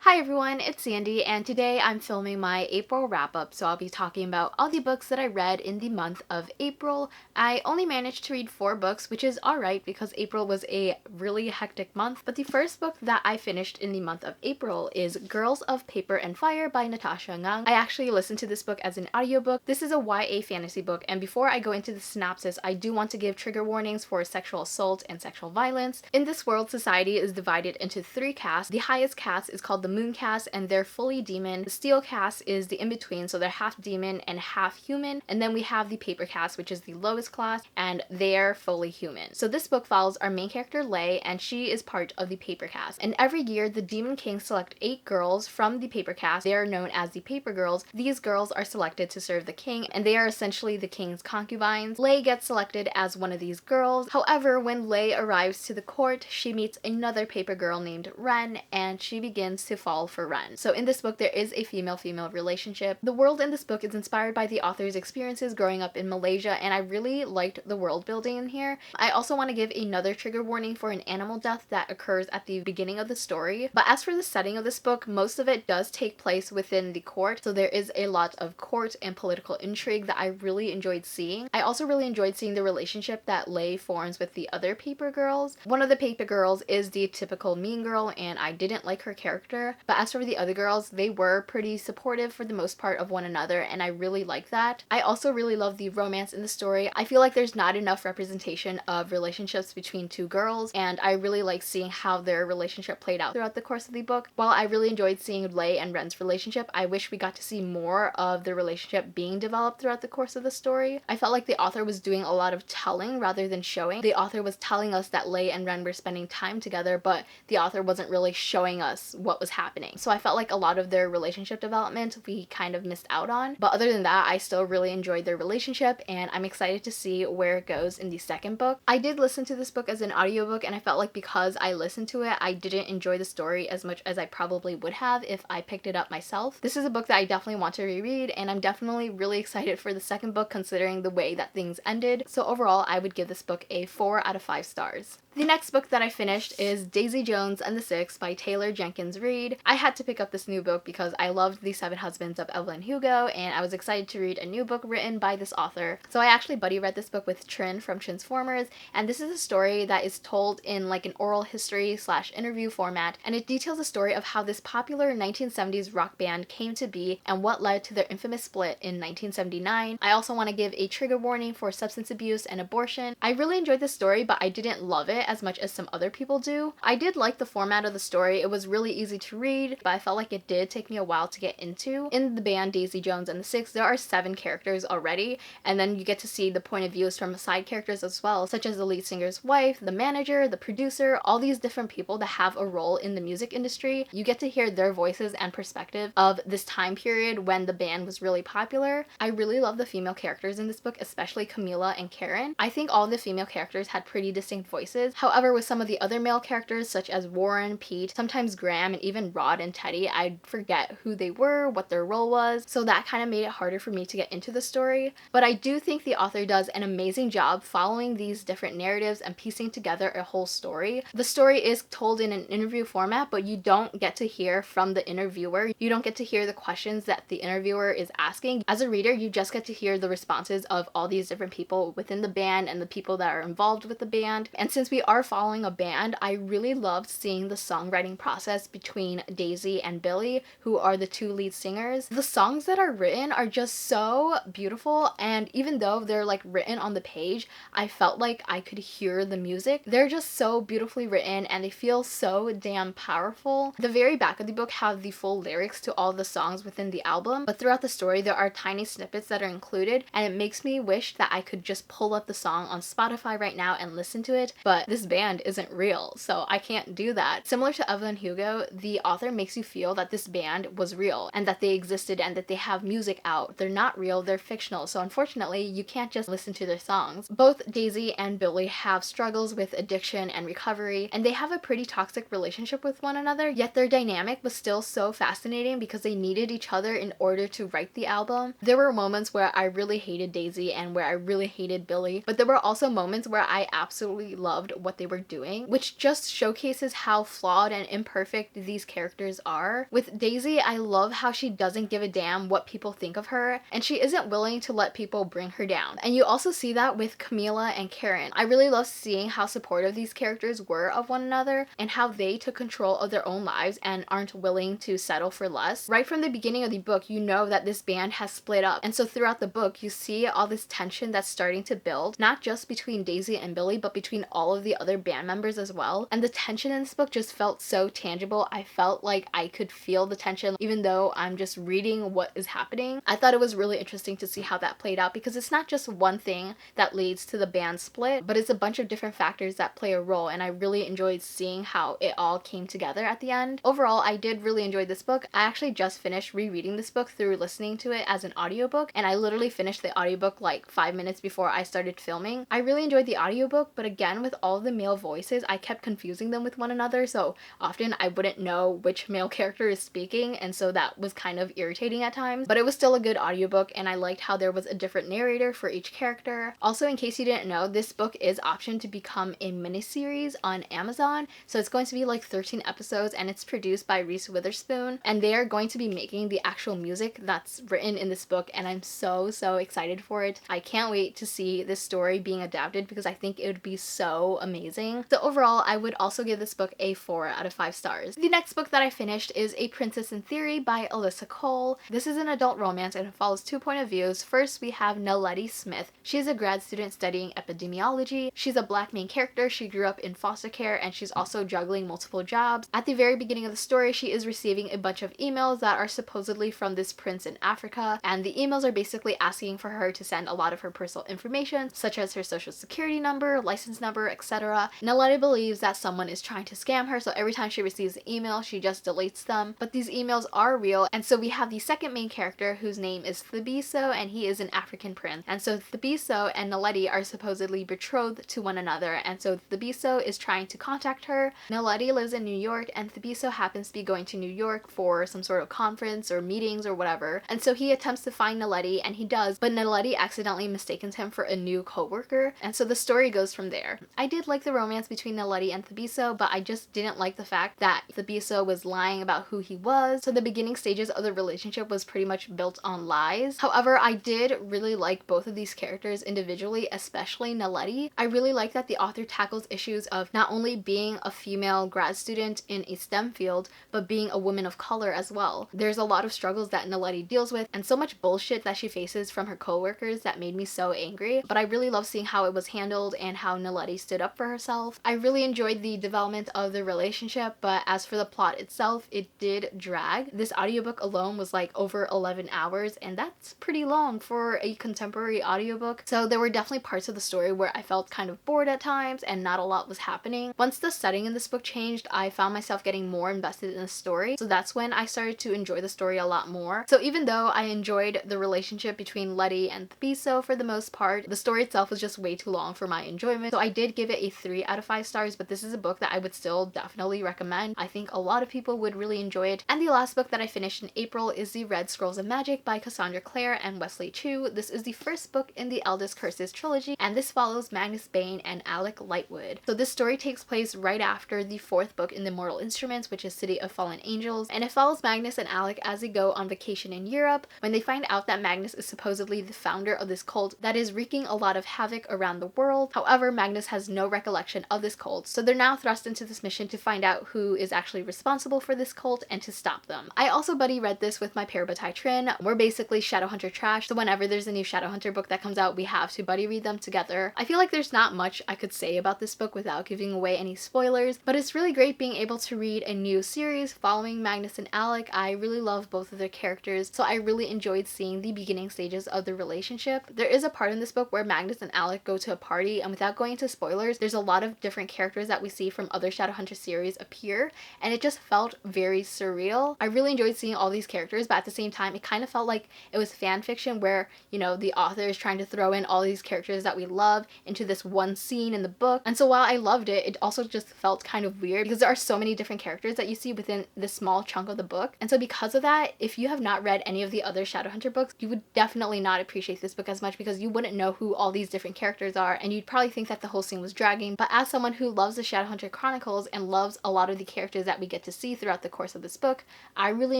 Hi everyone, it's Sandy, and today I'm filming my April wrap-up, so I'll be talking about all the books that I read in the month of April. I only managed to read 4 books, which is alright because April was a really hectic month, but the first book that I finished in the month of April is Girls of Paper and Fire by Natasha Ngan. I actually listened to this book as an audiobook. This is a YA fantasy book, and before I go into the synopsis, I do want to give trigger warnings for sexual assault and sexual violence. In this world, society is divided into 3 castes. The highest caste is called the Moon caste, and they're fully demon. The Steel caste is the in-between, so they're half demon and half human. And then we have the Paper caste, which is the lowest class, and they're fully human. So this book follows our main character, Lei, and she is part of the Paper caste. And every year, the Demon Kings select 8 girls from the Paper caste. They are known as the Paper Girls. These girls are selected to serve the king, and they are essentially the king's concubines. Lei gets selected as one of these girls. However, when Lei arrives to the court, she meets another paper girl named Ren, and she begins to fall for Ren. So in this book, there is a female-female relationship. The world in this book is inspired by the author's experiences growing up in Malaysia, and I really liked the world building in here. I also want to give another trigger warning for an animal death that occurs at the beginning of the story. But as for the setting of this book, most of it does take place within the court, so there is a lot of court and political intrigue that I really enjoyed seeing. I also really enjoyed seeing the relationship that Lei forms with the other paper girls. One of the paper girls is the typical mean girl, and I didn't like her character, but as for the other girls, they were pretty supportive for the most part of one another, and I really like that. I also really love the romance in the story. I feel like there's not enough representation of relationships between 2 girls, and I really like seeing how their relationship played out throughout the course of the book. While I really enjoyed seeing Lei and Ren's relationship, I wish we got to see more of the relationship being developed throughout the course of the story. I felt like the author was doing a lot of telling rather than showing. The author was telling us that Lei and Ren were spending time together, but the author wasn't really showing us what was happening. So I felt like a lot of their relationship development we kind of missed out on. But other than that, I still really enjoyed their relationship, and I'm excited to see where it goes in the second book. I did listen to this book as an audiobook, and I felt like because I listened to it, I didn't enjoy the story as much as I probably would have if I picked it up myself. This is a book that I definitely want to reread, and I'm definitely really excited for the second book considering the way that things ended. So overall, I would give this book a 4 out of 5 stars. The next book that I finished is Daisy Jones and the Six by Taylor Jenkins Reid. I had to pick up this new book because I loved The 7 Husbands of Evelyn Hugo, and I was excited to read a new book written by this author. So I actually buddy read this book with Trin from Transformers, and this is a story that is told in like an oral history / interview format, and it details the story of how this popular 1970s rock band came to be and what led to their infamous split in 1979. I also want to give a trigger warning for substance abuse and abortion. I really enjoyed this story, but I didn't love it as much as some other people do. I did like the format of the story. It was really easy to read, but I felt like it did take me a while to get into. In the band Daisy Jones and the Six, there are 7 characters already, and then you get to see the point of views from side characters as well, such as the lead singer's wife, the manager, the producer, all these different people that have a role in the music industry. You get to hear their voices and perspective of this time period when the band was really popular. I really love the female characters in this book, especially Camila and Karen. I think all the female characters had pretty distinct voices. However, with some of the other male characters, such as Warren, Pete, sometimes Graham, and even Rod and Teddy, I'd forget who they were, what their role was, so that kind of made it harder for me to get into the story. But I do think the author does an amazing job following these different narratives and piecing together a whole story. The story is told in an interview format, but you don't get to hear from the interviewer. You don't get to hear the questions that the interviewer is asking. As a reader, you just get to hear the responses of all these different people within the band and the people that are involved with the band. And since we are following a band, I really loved seeing the songwriting process between Daisy and Billy, who are the 2 lead singers. The songs that are written are just so beautiful, and even though they're like written on the page, I felt like I could hear the music. They're just so beautifully written, and they feel so damn powerful. The very back of the book have the full lyrics to all the songs within the album, but throughout the story there are tiny snippets that are included, and it makes me wish that I could just pull up the song on Spotify right now and listen to it, but this band isn't real, so I can't do that. Similar to Evelyn Hugo, the author makes you feel that this band was real and that they existed and that they have music out. They're not real, they're fictional, so unfortunately you can't just listen to their songs. Both Daisy and Billy have struggles with addiction and recovery, and they have a pretty toxic relationship with one another, yet their dynamic was still so fascinating because they needed each other in order to write the album. There were moments where I really hated Daisy and where I really hated Billy, but there were also moments where I absolutely loved what they were doing, which just showcases how flawed and imperfect these characters are. With Daisy, I love how she doesn't give a damn what people think of her, and she isn't willing to let people bring her down. And you also see that with Camila and Karen. I really love seeing how supportive these characters were of one another and how they took control of their own lives and aren't willing to settle for less. Right from the beginning of the book, you know that this band has split up, and so throughout the book you see all this tension that's starting to build, not just between Daisy and Billy, but between all of the other band members as well. And the tension in this book just felt so tangible. I felt like I could feel the tension even though I'm just reading what is happening. I thought it was really interesting to see how that played out, because it's not just one thing that leads to the band split, but it's a bunch of different factors that play a role, and I really enjoyed seeing how it all came together at the end. Overall, I did really enjoy this book. I actually just finished rereading this book through listening to it as an audiobook, and I literally finished the audiobook like 5 minutes before I started filming. I really enjoyed the audiobook, but again, with all the male voices, I kept confusing them with one another, so often I wouldn't know which male character is speaking, and so that was kind of irritating at times. But it was still a good audiobook, and I liked how there was a different narrator for each character. Also, in case you didn't know, this book is optioned to become a miniseries on Amazon, so it's going to be like 13 episodes, and it's produced by Reese Witherspoon, and they are going to be making the actual music that's written in this book, and I'm so excited for it. I can't wait to see this story being adapted because I think it would be so amazing. So overall, I would also give this book a 4 out of 5 stars. The next book that I finished is A Princess in Theory by Alyssa Cole. This is an adult romance and it follows 2 point of views. First, we have Naledi Smith. She is a grad student studying epidemiology. She's a black main character. She grew up in foster care and she's also juggling multiple jobs. At the very beginning of the story, she is receiving a bunch of emails that are supposedly from this prince in Africa, and the emails are basically asking for her to send a lot of her personal information, such as her social security number, license number, etc. Naledi believes that someone is trying to scam her, so every time she receives an email, she just deletes them. But these emails are real, and so we have the second main character whose name is Thabiso, and he is an African prince. And so Thabiso and Naledi are supposedly betrothed to one another, and so Thabiso is trying to contact her. Naledi lives in New York, and Thabiso happens to be going to New York for some sort of conference or meetings or whatever. And so he attempts to find Naledi, and he does, but Naledi accidentally mistakes him for a new co-worker, and so the story goes from there. I did like the romance between Naledi and Thabiso, but I just didn't like the fact that Thabiso was lying about who he was, so the beginning stages of the relationship was pretty much built on lies. However, I did really like both of these characters individually, especially Naledi. I really like that the author tackles issues of not only being a female grad student in a STEM field, but being a woman of color as well. There's a lot of struggles that Naledi deals with and so much bullshit that she faces from her co-workers that made me so angry, but I really love seeing how it was handled and how Naledi stood up for herself. I really enjoyed the development of the relationship, but as for the plot itself, it did drag. This audiobook alone was like over 11 hours, and that's pretty long for a contemporary audiobook, so there were definitely parts of the story where I felt kind of bored at times and not a lot was happening. Once the setting in this book changed, I found myself getting more invested in the story, so that's when I started to enjoy the story a lot more. So even though I enjoyed the relationship between Letty and Thabiso for the most part, the story itself was just way too long for my enjoyment, so I did give it a 3 out of 5 stars, but this is a book that I would still definitely recommend. I think a lot of people would really enjoy it. And the last book that I finished in April is The Red Scrolls of Magic by Cassandra Clare and Wesley Chu. This is the first book in the Eldest Curses trilogy, and this follows Magnus Bane and Alec Lightwood. So this story takes place right after the 4th book in the Mortal Instruments, which is City of Fallen Angels, and it follows Magnus and Alec as they go on vacation in Europe when they find out that Magnus is supposedly the founder of this cult that is wreaking a lot of havoc around the world. However, Magnus has no recollection of this cult, so they're now thrust into this mission to find out who is actually responsible for this cult and to stop them. I also buddy read this with my Parabatai Trin. We're basically Shadowhunter trash, so whenever there's a new Shadowhunter book that comes out, we have to buddy read them together. I feel like there's not much I could say about this book without giving away any spoilers, but it's really great being able to read a new series following Magnus and Alec. I really love both of their characters, so I really enjoyed seeing the beginning stages of the relationship. There is a part in this book where Magnus and Alec go to a party, and without going into spoilers, there's a lot of different characters that we see from other Shadowhunter series appear, and it just felt very surreal. I really enjoyed seeing all these characters, but at the same time, it kind of felt like it was fan fiction where, you know, the author is trying to throw in all these characters that we love into this one scene in the book. And so while I loved it, it also just felt kind of weird because there are so many different characters that you see within this small chunk of the book. And so because of that, if you have not read any of the other Shadowhunter books, you would definitely not appreciate this book as much because you wouldn't know who all these different characters are, and you'd probably think that the whole scene was dragged bragging, but as someone who loves the Shadowhunter Chronicles and loves a lot of the characters that we get to see throughout the course of this book, I really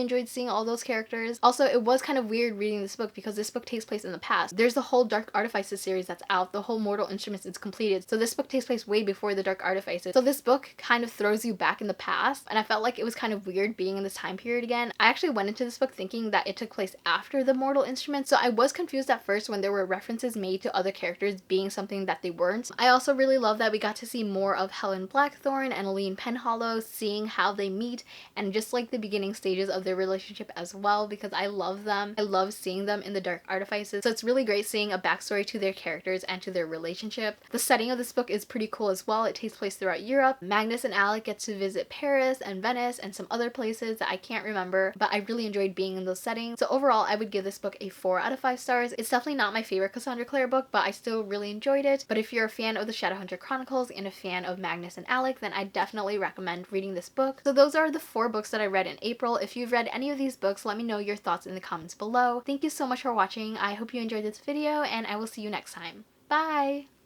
enjoyed seeing all those characters. Also, it was kind of weird reading this book because this book takes place in the past. There's the whole Dark Artifices series that's out, the whole Mortal Instruments is completed, so this book takes place way before the Dark Artifices. So this book kind of throws you back in the past, and I felt like it was kind of weird being in this time period again. I actually went into this book thinking that it took place after the Mortal Instruments, so I was confused at first when there were references made to other characters being something that they weren't. I also really love that we got to see more of Helen Blackthorn and Aline Penhallow, seeing how they meet and just like the beginning stages of their relationship as well, because I love them. I love seeing them in the Dark Artifices, so it's really great seeing a backstory to their characters and to their relationship. The setting of this book is pretty cool as well. It takes place throughout Europe. Magnus and Alec get to visit Paris and Venice and some other places that I can't remember, but I really enjoyed being in those settings. So overall, I would give this book a 4 out of 5 stars. It's definitely not my favorite Cassandra Clare book, but I still really enjoyed it. But if you're a fan of the Shadowhunter Chronicles and a fan of Magnus and Alec, then I definitely recommend reading this book. So those are the 4 books that I read in April. If you've read any of these books, let me know your thoughts in the comments below. Thank you so much for watching. I hope you enjoyed this video, and I will see you next time. Bye!